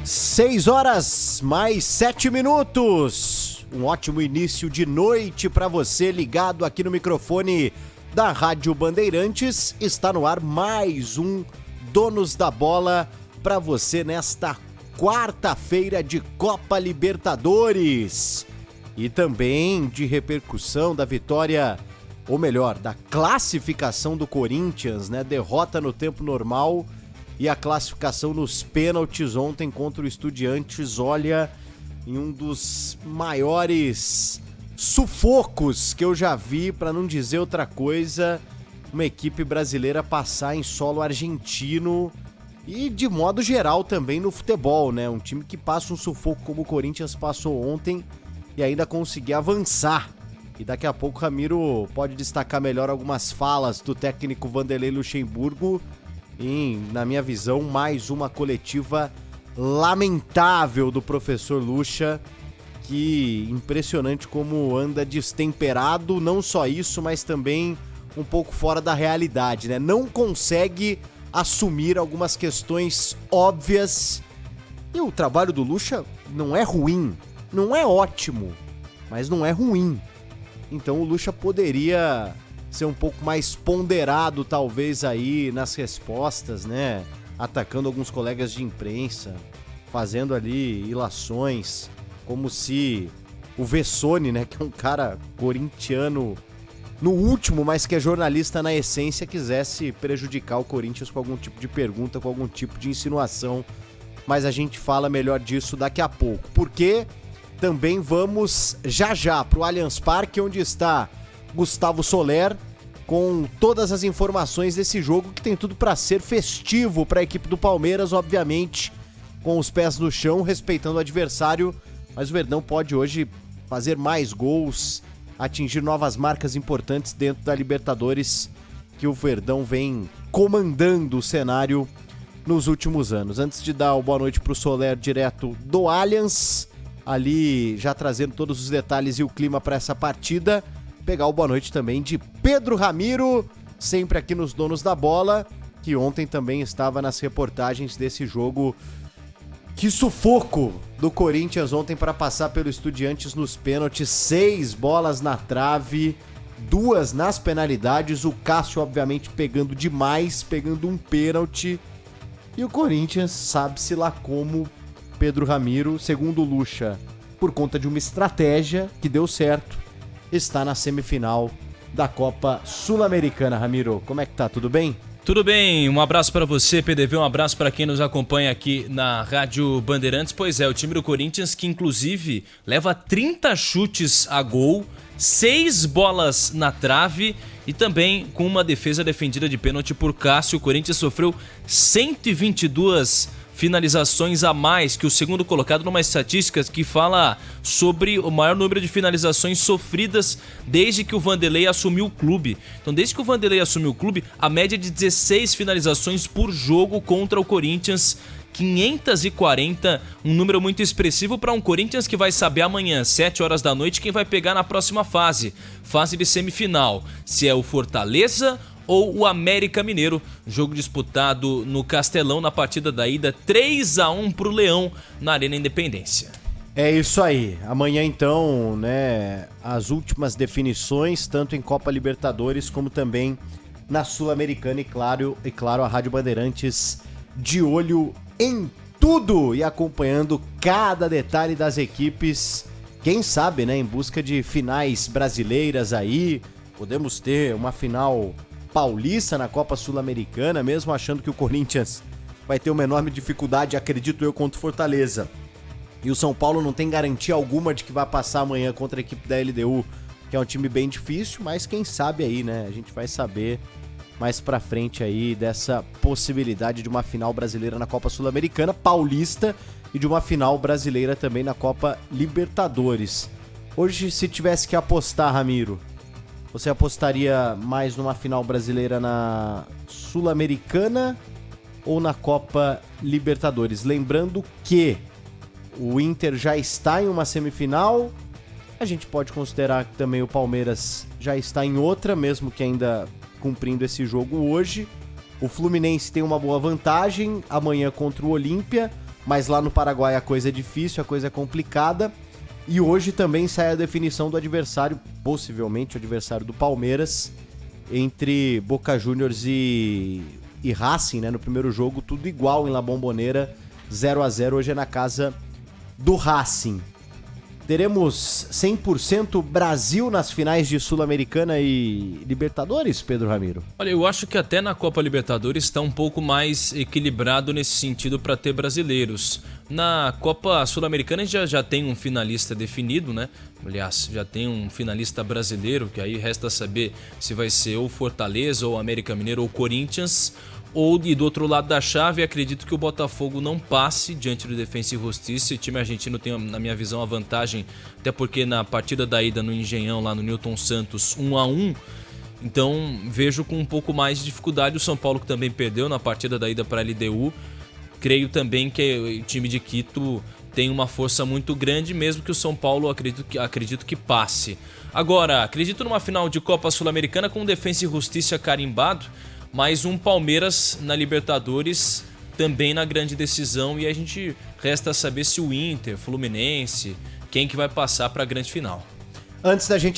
6 horas mais 7 minutos. Um ótimo início de noite para você ligado aqui no microfone da Rádio Bandeirantes. Está no ar mais um Donos da Bola para você nesta quarta-feira de Copa Libertadores. E também de repercussão da vitória, ou melhor, da classificação do Corinthians, né? Derrota no tempo normal e a classificação nos pênaltis ontem contra o Estudiantes. Olha, em um dos maiores sufocos que eu já vi, para não dizer outra coisa, uma equipe brasileira passar em solo argentino e de modo geral também no futebol, né? Um time que passa um sufoco como o Corinthians passou ontem e ainda conseguir avançar. E daqui a pouco o Ramiro pode destacar melhor algumas falas do técnico Vanderlei Luxemburgo. E, na minha visão, mais uma coletiva lamentável do professor Luxa, que impressionante como anda destemperado, não só isso, mas também um pouco fora da realidade, né? Não consegue assumir algumas questões óbvias. E o trabalho do Luxa não é ruim, não é ótimo, mas não é ruim. Então o Luxa poderia ser um pouco mais ponderado, talvez, aí nas respostas, né? Atacando alguns colegas de imprensa, fazendo ali ilações, como se o Vessone, né, que é um cara corintiano no último, mas que é jornalista na essência, quisesse prejudicar o Corinthians com algum tipo de pergunta, com algum tipo de insinuação. Mas a gente fala melhor disso daqui a pouco, porque também vamos já para o Allianz Parque, onde está Gustavo Soler, com todas as informações desse jogo que tem tudo para ser festivo para a equipe do Palmeiras, obviamente, com os pés no chão, respeitando o adversário, mas o Verdão pode hoje fazer mais gols, atingir novas marcas importantes dentro da Libertadores, que o Verdão vem comandando o cenário nos últimos anos. Antes de dar uma boa noite para o Soler direto do Allianz, ali já trazendo todos os detalhes e o clima para essa partida, pegar o boa noite também de Pedro Ramiro, sempre aqui nos Donos da Bola, que ontem também estava nas reportagens desse jogo. Que sufoco do Corinthians ontem para passar pelo Estudiantes nos pênaltis, 6 bolas na trave, 2 nas penalidades, o Cássio obviamente pegando demais, pegando um pênalti, e o Corinthians sabe-se lá como, Pedro Ramiro, segundo o Luxa, por conta de uma estratégia que deu certo, está na semifinal da Copa Sul-Americana. Ramiro, como é que tá? Tudo bem? Tudo bem, um abraço para você, PDV, um abraço para quem nos acompanha aqui na Rádio Bandeirantes. Pois é, o time do Corinthians que inclusive leva 30 chutes a gol, 6 bolas na trave e também com uma defesa defendida de pênalti por Cássio. O Corinthians sofreu 122 finalizações a mais que o segundo colocado, numa estatística que fala sobre o maior número de finalizações sofridas desde que o Vanderlei assumiu o clube. Então, desde que o Vanderlei assumiu o clube, a média é de 16 finalizações por jogo contra o Corinthians, 540, um número muito expressivo para um Corinthians que vai saber amanhã, 7 horas da noite, quem vai pegar na próxima fase de semifinal, se é o Fortaleza ou o América Mineiro, jogo disputado no Castelão na partida da ida, 3-1 pro Leão na Arena Independência. É isso aí, amanhã então, né, as últimas definições, tanto em Copa Libertadores como também na Sul-Americana, e claro, a Rádio Bandeirantes de olho em tudo e acompanhando cada detalhe das equipes, quem sabe, né, em busca de finais brasileiras aí, podemos ter uma final paulista na Copa Sul-Americana, mesmo achando que o Corinthians vai ter uma enorme dificuldade, acredito eu, contra o Fortaleza. E o São Paulo não tem garantia alguma de que vai passar amanhã contra a equipe da LDU, que é um time bem difícil, mas quem sabe aí, né? A gente vai saber mais pra frente aí dessa possibilidade de uma final brasileira na Copa Sul-Americana, paulista, e de uma final brasileira também na Copa Libertadores. Hoje, se tivesse que apostar, Ramiro, você apostaria mais numa final brasileira na Sul-Americana ou na Copa Libertadores? Lembrando que o Inter já está em uma semifinal, a gente pode considerar que também o Palmeiras já está em outra, mesmo que ainda cumprindo esse jogo hoje. O Fluminense tem uma boa vantagem amanhã contra o Olímpia, mas lá no Paraguai a coisa é difícil, a coisa é complicada. E hoje também sai a definição do adversário, possivelmente o adversário do Palmeiras, entre Boca Juniors e Racing, né? No primeiro jogo, tudo igual em La Bombonera, 0-0, hoje é na casa do Racing. Teremos 100% Brasil nas finais de Sul-Americana e Libertadores, Pedro Ramiro? Olha, eu acho que até na Copa Libertadores está um pouco mais equilibrado nesse sentido para ter brasileiros. Na Copa Sul-Americana a gente já tem um finalista definido, né? Aliás, já tem um finalista brasileiro, que aí resta saber se vai ser ou Fortaleza, ou América Mineiro, ou Corinthians. E do outro lado da chave, acredito que o Botafogo não passe diante do Defensa e Justiça. O time argentino tem, na minha visão, a vantagem, até porque na partida da ida no Engenhão, lá no Newton Santos, 1-1, então vejo com um pouco mais de dificuldade. O São Paulo, que também perdeu na partida da ida para a LDU, creio também que o time de Quito tem uma força muito grande, mesmo que o São Paulo acredito que passe. Agora, acredito numa final de Copa Sul-Americana com Defensa e Justiça carimbado, mais um Palmeiras na Libertadores também na grande decisão, e a gente resta saber se o Inter, Fluminense, quem que vai passar para a grande final. Antes da gente